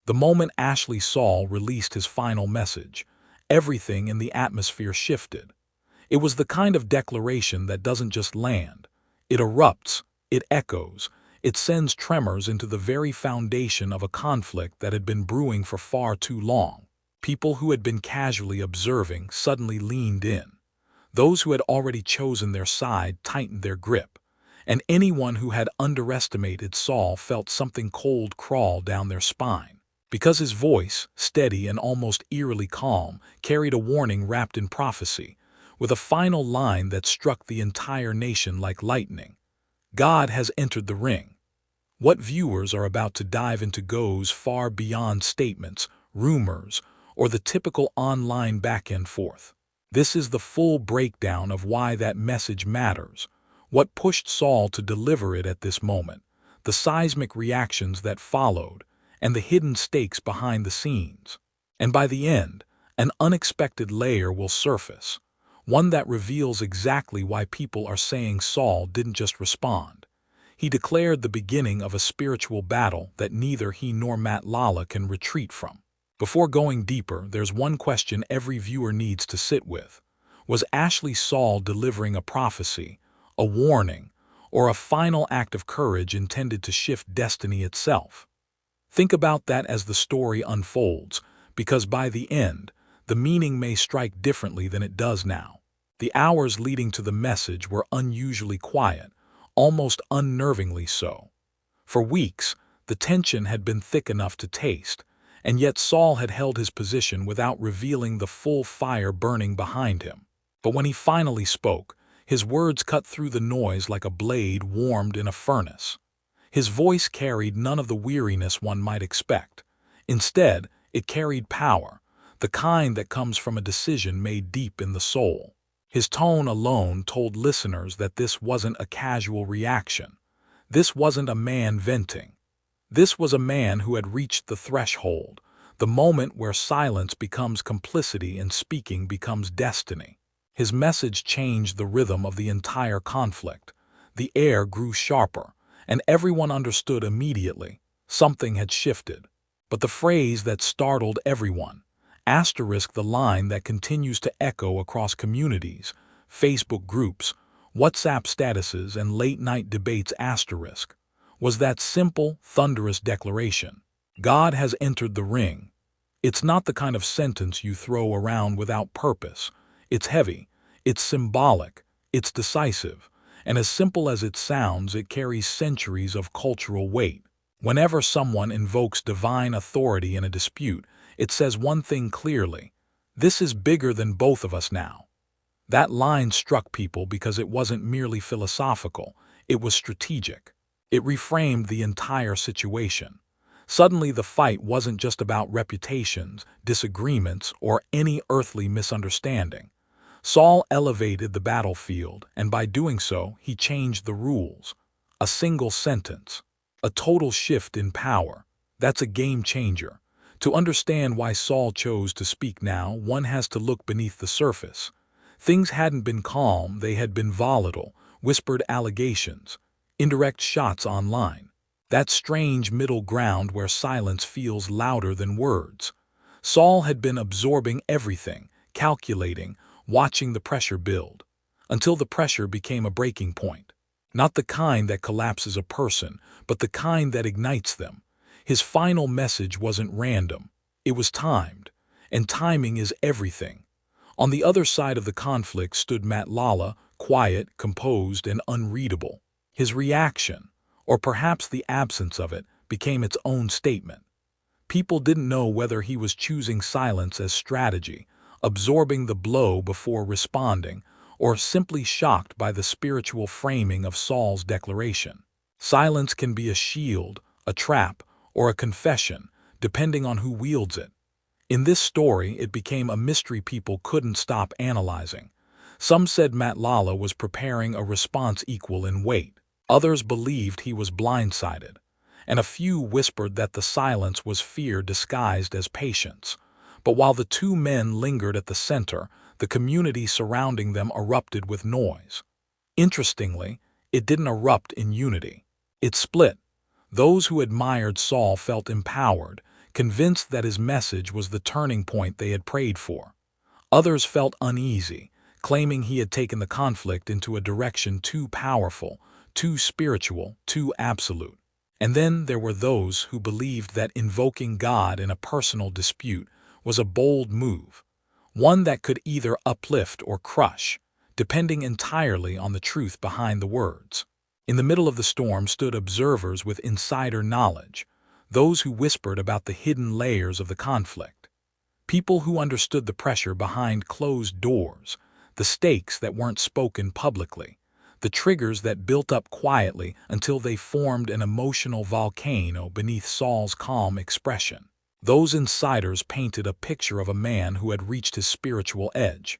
The moment Ashley Saul released his final message, everything in the atmosphere shifted. It was the kind of declaration that doesn't just land. It erupts, it echoes, it sends tremors into the very foundation of a conflict that had been brewing for far too long. People who had been casually observing suddenly leaned in. Those who had already chosen their side tightened their grip, and anyone who had underestimated Saul felt something cold crawl down their spine. Because his voice, steady and almost eerily calm, carried a warning wrapped in prophecy, with a final line that struck the entire nation like lightning. God has entered the ring. What viewers are about to dive into goes far beyond statements, rumors, or the typical online back and forth. This is the full breakdown of why that message matters, what pushed Saul to deliver it at this moment, the seismic reactions that followed, and the hidden stakes behind the scenes. And by the end, an unexpected layer will surface, one that reveals exactly why people are saying Saul didn't just respond. He declared the beginning of a spiritual battle that neither he nor Matlala can retreat from. Before going deeper, there's one question every viewer needs to sit with. Was Ashley Saul delivering a prophecy, a warning, or a final act of courage intended to shift destiny itself? Think about that as the story unfolds, because by the end, the meaning may strike differently than it does now. The hours leading to the message were unusually quiet, almost unnervingly so. For weeks, the tension had been thick enough to taste, and yet Saul had held his position without revealing the full fire burning behind him. But when he finally spoke, his words cut through the noise like a blade warmed in a furnace. His voice carried none of the weariness one might expect. Instead, it carried power, the kind that comes from a decision made deep in the soul. His tone alone told listeners that this wasn't a casual reaction. This wasn't a man venting. This was a man who had reached the threshold, the moment where silence becomes complicity and speaking becomes destiny. His message changed the rhythm of the entire conflict. The air grew sharper, and everyone understood immediately. Something had shifted. But the phrase that startled everyone, asterisk the line that continues to echo across communities, Facebook groups, WhatsApp statuses, and late-night debates asterisk, was that simple, thunderous declaration. God has entered the ring. It's not the kind of sentence you throw around without purpose. It's heavy, it's symbolic, it's decisive, and as simple as it sounds, it carries centuries of cultural weight. Whenever someone invokes divine authority in a dispute, it says one thing clearly: this is bigger than both of us now. That line struck people because it wasn't merely philosophical, it was strategic. It reframed the entire situation. Suddenly the fight wasn't just about reputations, disagreements, or any earthly misunderstanding. Saul elevated the battlefield, and by doing so, he changed the rules. A single sentence, a total shift in power. That's a game changer. To understand why Saul chose to speak now, one has to look beneath the surface. Things hadn't been calm, they had been volatile, whispered allegations, indirect shots online. That strange middle ground where silence feels louder than words. Saul had been absorbing everything, calculating, watching the pressure build, until the pressure became a breaking point. Not the kind that collapses a person, but the kind that ignites them. His final message wasn't random. It was timed, and timing is everything. On the other side of the conflict stood Matlala, quiet, composed, and unreadable. His reaction, or perhaps the absence of it, became its own statement. People didn't know whether he was choosing silence as strategy, absorbing the blow before responding, or simply shocked by the spiritual framing of Saul's declaration. Silence can be a shield, a trap, or a confession, depending on who wields it. In this story, it became a mystery people couldn't stop analyzing. Some said Matlala was preparing a response equal in weight. Others believed he was blindsided, and a few whispered that the silence was fear disguised as patience. But while the two men lingered at the center, the community surrounding them erupted with noise. Interestingly, it didn't erupt in unity. It split. Those who admired Saul felt empowered, convinced that his message was the turning point they had prayed for. Others felt uneasy, claiming he had taken the conflict into a direction too powerful, too spiritual, too absolute. And then there were those who believed that invoking God in a personal dispute was a bold move, one that could either uplift or crush, depending entirely on the truth behind the words. In the middle of the storm stood observers with insider knowledge, those who whispered about the hidden layers of the conflict. People who understood the pressure behind closed doors, the stakes that weren't spoken publicly, the triggers that built up quietly until they formed an emotional volcano beneath Saul's calm expression. Those insiders painted a picture of a man who had reached his spiritual edge,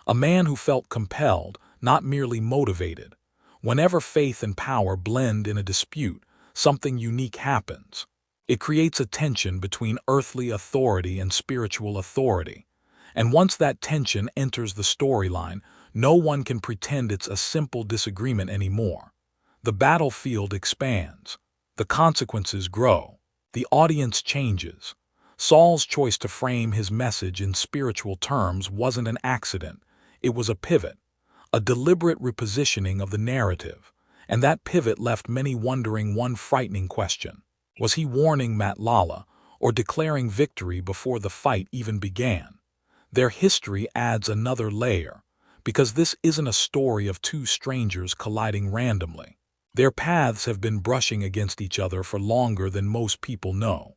a man who felt compelled, not merely motivated. Whenever faith and power blend in a dispute, something unique happens. It creates a tension between earthly authority and spiritual authority. And once that tension enters the storyline, no one can pretend it's a simple disagreement anymore. The battlefield expands. The consequences grow. The audience changes. Saul's choice to frame his message in spiritual terms wasn't an accident. It was a pivot, a deliberate repositioning of the narrative. And that pivot left many wondering one frightening question. Was he warning Matlala or declaring victory before the fight even began? Their history adds another layer, because this isn't a story of two strangers colliding randomly. Their paths have been brushing against each other for longer than most people know.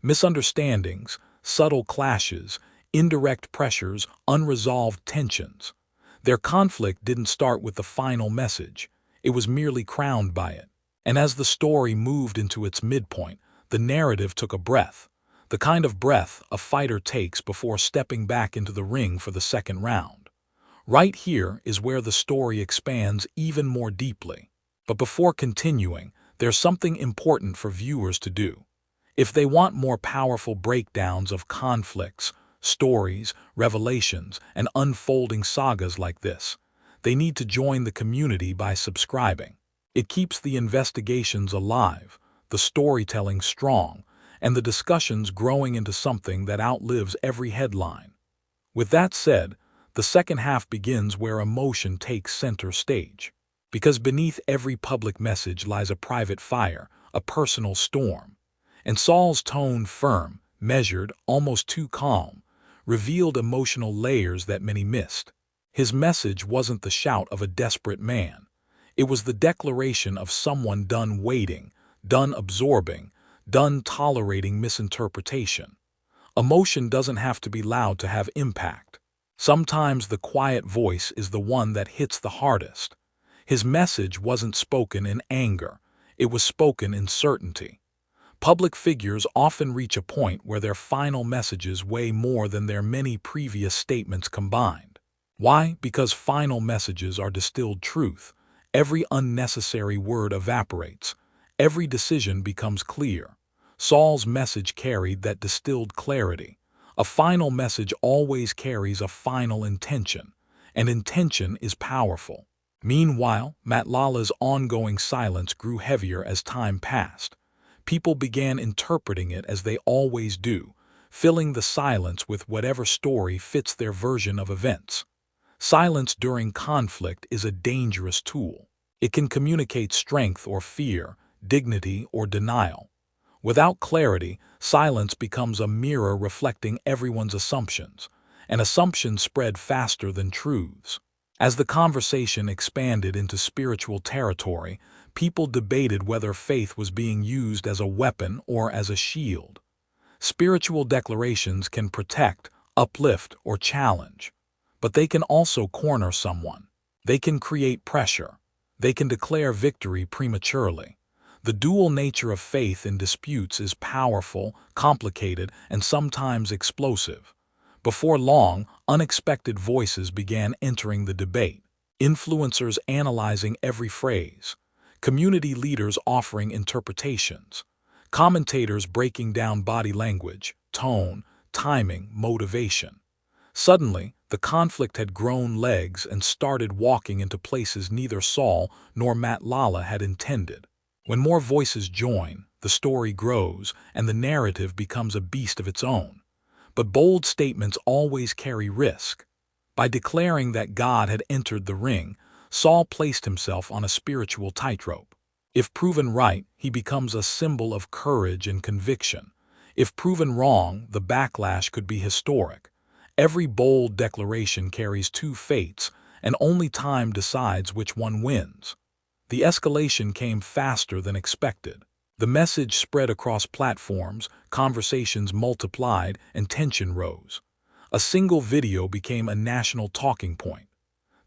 Misunderstandings, subtle clashes, indirect pressures, unresolved tensions. Their conflict didn't start with the final message. It was merely crowned by it. And as the story moved into its midpoint, the narrative took a breath, the kind of breath a fighter takes before stepping back into the ring for the second round. Right here is where the story expands even more deeply. But before continuing, there's something important for viewers to do. If they want more powerful breakdowns of conflicts, stories, revelations, and unfolding sagas like this, they need to join the community by subscribing. It keeps the investigations alive, the storytelling strong, and the discussions growing into something that outlives every headline. With that said, the second half begins where emotion takes center stage. Because beneath every public message lies a private fire, a personal storm. And Saul's tone, firm, measured, almost too calm, revealed emotional layers that many missed. His message wasn't the shout of a desperate man. It was the declaration of someone done waiting, done absorbing, done tolerating misinterpretation. Emotion doesn't have to be loud to have impact. Sometimes the quiet voice is the one that hits the hardest. His message wasn't spoken in anger. It was spoken in certainty. Public figures often reach a point where their final messages weigh more than their many previous statements combined. Why? Because final messages are distilled truth. Every unnecessary word evaporates. Every decision becomes clear. Saul's message carried that distilled clarity. A final message always carries a final intention, and intention is powerful. Meanwhile, Matlala's ongoing silence grew heavier as time passed. People began interpreting it as they always do, filling the silence with whatever story fits their version of events. Silence during conflict is a dangerous tool. It can communicate strength or fear, dignity or denial. Without clarity, silence becomes a mirror reflecting everyone's assumptions, and assumptions spread faster than truths. As the conversation expanded into spiritual territory, people debated whether faith was being used as a weapon or as a shield. Spiritual declarations can protect, uplift, or challenge. But they can also corner someone. They can create pressure. They can declare victory prematurely. The dual nature of faith in disputes is powerful, complicated, and sometimes explosive. Before long, unexpected voices began entering the debate. Influencers analyzing every phrase. Community leaders offering interpretations. Commentators breaking down body language, tone, timing, motivation. Suddenly, the conflict had grown legs and started walking into places neither Saul nor Matlala had intended. When more voices join, the story grows, and the narrative becomes a beast of its own. But bold statements always carry risk. By declaring that God had entered the ring, Saul placed himself on a spiritual tightrope. If proven right, he becomes a symbol of courage and conviction. If proven wrong, the backlash could be historic. Every bold declaration carries two fates, and only time decides which one wins. The escalation came faster than expected. The message spread across platforms, conversations multiplied, and tension rose. A single video became a national talking point.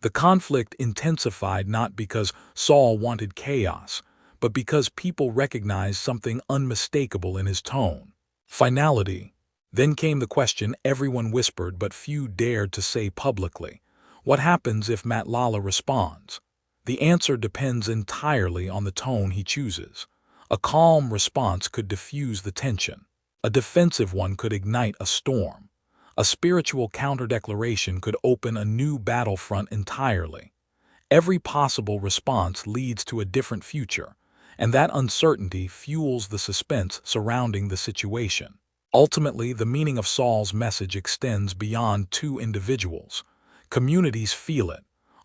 The conflict intensified not because Saul wanted chaos, but because people recognized something unmistakable in his tone. Finality. Then came the question everyone whispered but few dared to say publicly. What happens if Matlala responds? The answer depends entirely on the tone he chooses. A calm response could diffuse the tension. A defensive one could ignite a storm. A spiritual counter-declaration could open a new battlefront entirely. Every possible response leads to a different future, and that uncertainty fuels the suspense surrounding the situation. Ultimately, the meaning of Saul's message extends beyond two individuals. Communities feel it.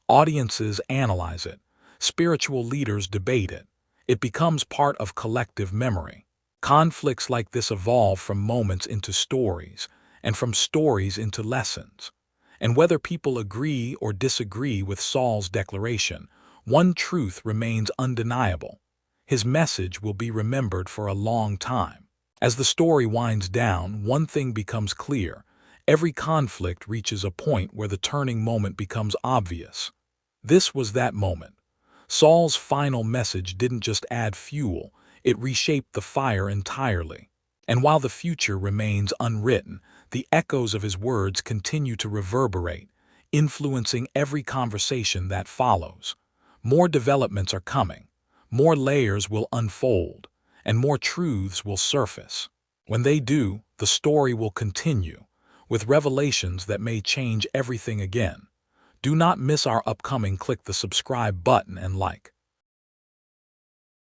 Audiences analyze it. Spiritual leaders debate it. It becomes part of collective memory. Conflicts like this evolve from moments into stories, and from stories into lessons. And whether people agree or disagree with Saul's declaration, one truth remains undeniable. His message will be remembered for a long time. As the story winds down, one thing becomes clear. Every conflict reaches a point where the turning moment becomes obvious. This was that moment. Saul's final message didn't just add fuel, it reshaped the fire entirely. And while the future remains unwritten, the echoes of his words continue to reverberate, influencing every conversation that follows. More developments are coming, more layers will unfold, and more truths will surface. When they do, the story will continue, with revelations that may change everything again. Do not miss our upcoming. Click the subscribe button and like.